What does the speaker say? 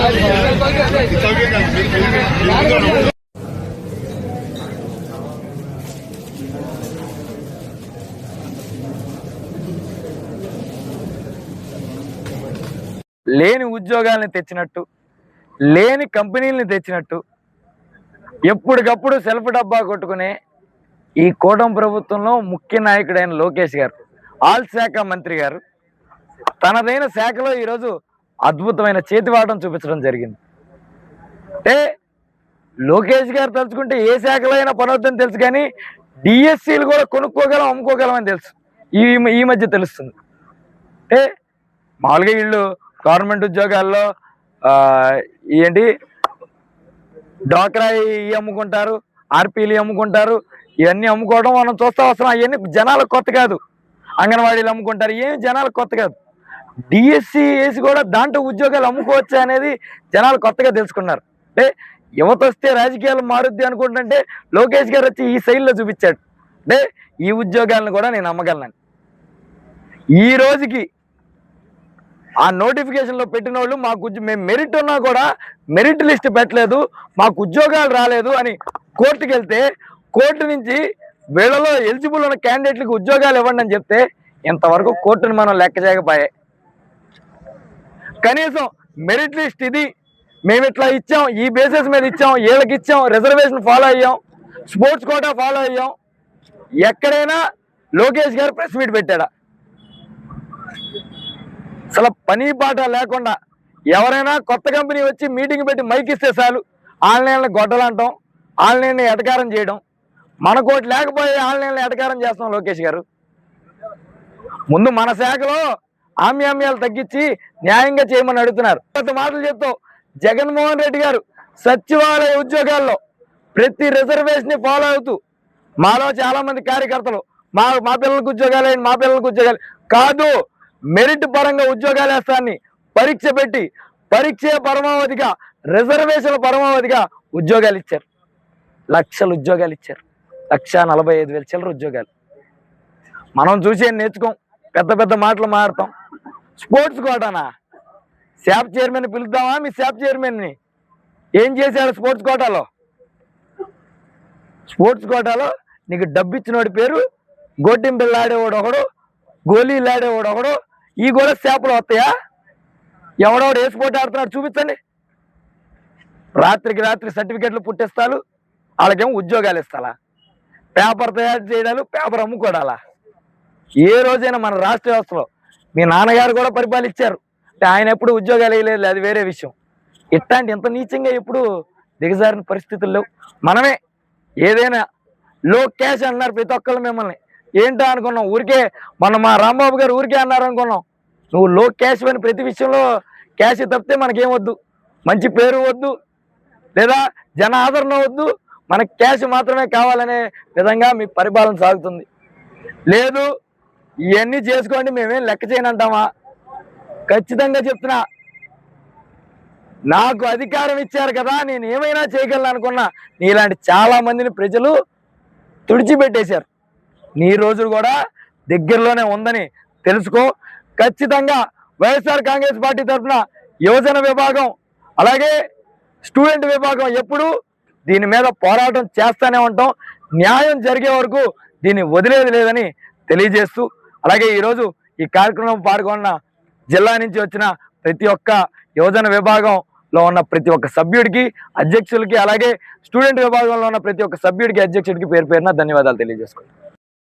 లేని ఉద్యోగాలను తెచ్చినట్టు, లేని కంపెనీలను తెచ్చినట్టు ఎప్పటికప్పుడు సెల్ఫ్ డబ్బా కొట్టుకునే ఈ కూటమి ప్రభుత్వంలో ముఖ్య నాయకుడైన లోకేష్ గారు, ఆల్ శాఖ మంత్రి గారు తనదైన శాఖలో ఈరోజు అద్భుతమైన చేతివాటం చూపించడం జరిగింది. అంటే లోకేష్ గారు తలుచుకుంటే ఏ శాఖలో అయినా పనొద్దని తెలుసు, కానీ డిఎస్సీలు కూడా కొనుక్కోగలం, అమ్ముకోగలం అని తెలుసు. ఈ మధ్య తెలుస్తుంది. అంటే మామూలుగా వీళ్ళు గవర్నమెంట్ ఉద్యోగాల్లో ఏంటి డ్వాక్రా అమ్ముకుంటారు, ఆర్పీలు అమ్ముకుంటారు, ఇవన్నీ అమ్ముకోవడం మనం చూస్తా వస్తున్నాం. అవన్నీ జనాలకు కొత్త కాదు. అంగన్వాడీలు అమ్ముకుంటారు, ఏమి జనాలకు కొత్త కాదు. డిఎస్సి వేసి కూడా దాంట్లో ఉద్యోగాలు అమ్ముకోవచ్చా అనేది జనాలు కొత్తగా తెలుసుకున్నారు. అంటే యువత వస్తే రాజకీయాలు మారుద్ది అనుకుంటుంటే లోకేష్ గారు వచ్చి ఈ శైలిలో చూపించాడు. అంటే ఈ ఉద్యోగాలను కూడా నేను అమ్మగలను. ఈ రోజుకి ఆ నోటిఫికేషన్లో పెట్టిన వాళ్ళు మాకు మేము మెరిట్ ఉన్నా కూడా మెరిట్ లిస్ట్ పెట్టలేదు, మాకు ఉద్యోగాలు రాలేదు అని కోర్టుకు వెళ్తే కోర్టు నుంచి వీళ్ళలో ఎలిజిబుల్ ఉన్న క్యాండిడేట్లకు ఉద్యోగాలు ఇవ్వండి అని చెప్తే ఇంతవరకు కోర్టుని మనం లెక్క చేయకపోయాయి. కనీసం మెరిట్ లిస్ట్ ఇది, మేము ఇట్లా ఇచ్చాం, ఈ బేసిస్ మీద ఇచ్చాం, వీళ్ళకి ఇచ్చాం, రిజర్వేషన్ ఫాలో అయ్యాం, స్పోర్ట్స్ కోటా ఫాలో అయ్యాం, ఎక్కడైనా లోకేష్ గారు ప్రెస్ మీట్ పెట్టాడా? అసలు పని పాట లేకుండా ఎవరైనా కొత్త కంపెనీ వచ్చి మీటింగ్ పెట్టి మైక్ ఇస్తే చాలు ఆన్లైన్లో గొడ్డలు అంటాం, ఆన్లైన్ ఎటకారం చేయడం. మన కోటి లేకపోతే ఆన్లైన్లో ఎటకారం చేస్తాం. లోకేష్ గారు ముందు మన శాఖలో ఆమ్యామ్యాలు తగ్గించి న్యాయంగా చేయమని అడుగుతున్నారు. కొత్త మాటలు చెప్తాం. జగన్మోహన్ రెడ్డి గారు సచివాలయ ఉద్యోగాల్లో ప్రతి రిజర్వేషన్ ఫాలో అవుతూ మాలో చాలా మంది కార్యకర్తలు మా పిల్లలకు ఉద్యోగాలు మా పిల్లలకు ఉద్యోగాలు కాదు, మెరిట్ పరంగా ఉద్యోగాలు వేస్తాన్ని పరీక్ష పెట్టి పరీక్ష పరమావధిగా రిజర్వేషన్ల పరమావధిగా ఉద్యోగాలు ఇచ్చారు. లక్షల ఉద్యోగాలు ఇచ్చారు. 1,45,000 చిల్లర ఉద్యోగాలు. మనం చూసే నేర్చుకోం, పెద్ద పెద్ద మాటలు మాడతాం. స్పోర్ట్స్ కోటానా? శాప్ చైర్మన్ పిలుద్దామా? మీ శాప్ చైర్మన్ని ఏం చేశాడు స్పోర్ట్స్ కోటాలో? స్పోర్ట్స్ కోటాలో నీకు డబ్బు ఇచ్చినోడి పేరు గోటింబిళ్ళు ఆడేవాడు ఒకడు, గోళీలు ఆడేవాడు ఒకడు, ఈ కూడా శాపలు వస్తాయా? ఎవడోడు ఏ స్పోర్ట్ ఆడుతున్నాడు చూపించండి. రాత్రికి రాత్రి సర్టిఫికెట్లు పుట్టిస్తాలు, వాళ్ళకేమో ఉద్యోగాలు ఇస్తాలా? పేపర్ తయారు చేయడాలు, పేపర్ అమ్ముకోడాలా? ఏ రోజైనా మన రాష్ట్ర వ్యవస్థలో మీ నాన్నగారు కూడా పరిపాలించారు, అంటే ఆయన ఎప్పుడు ఉద్యోగాలు వేయలేదు, అది వేరే విషయం. ఇట్లాంటి ఇంత నీచంగా ఎప్పుడు దిగజారిన పరిస్థితులు లేవు. మనమే ఏదైనా లో క్యాష్ అన్నారు ప్రతి ఒక్కళ్ళు. మిమ్మల్ని ఏంటో అనుకున్నాం, ఊరికే మన మా రాంబాబు గారు ఊరికే అన్నారు అనుకున్నాం. నువ్వు లో క్యాష్ అని ప్రతి విషయంలో క్యాష్ తప్పితే మనకేమొద్దు, మంచి పేరు వద్దు, లేదా జన ఆదరణ వద్దు, మనకి క్యాష్ మాత్రమే కావాలనే విధంగా మీ పరిపాలన సాగుతుంది. లేదు ఇవన్నీ చేసుకోండి మేమేం లెక్క చేయనంటామా? ఖచ్చితంగా చెప్తున్నా, నాకు అధికారం ఇచ్చారు కదా నేను ఏమైనా చేయగలను అనుకున్నా నీలాంటి చాలా మందిని ప్రజలు తుడిచిపెట్టేశారు. నీ రోజులు కూడా దగ్గరలోనే ఉందని తెలుసుకో. ఖచ్చితంగా వైఎస్ఆర్ కాంగ్రెస్ పార్టీ తరఫున యువజన విభాగం అలాగే స్టూడెంట్ విభాగం ఎప్పుడు దీని మీద పోరాటం చేస్తూనే ఉంటాం. న్యాయం జరిగే వరకు దీన్ని వదిలేది లేదని తెలియజేస్తూ, అలాగే ఈరోజు ఈ కార్యక్రమం పాల్గొన్న జిల్లా నుంచి వచ్చిన ప్రతి ఒక్క యువజన విభాగంలో ఉన్న ప్రతి ఒక్క సభ్యుడికి, అధ్యక్షులకి, అలాగే స్టూడెంట్ విభాగంలో ఉన్న ప్రతి ఒక్క సభ్యుడికి, అధ్యక్షుడికి పేరు పేరున ధన్యవాదాలు తెలియజేసుకుంటాం.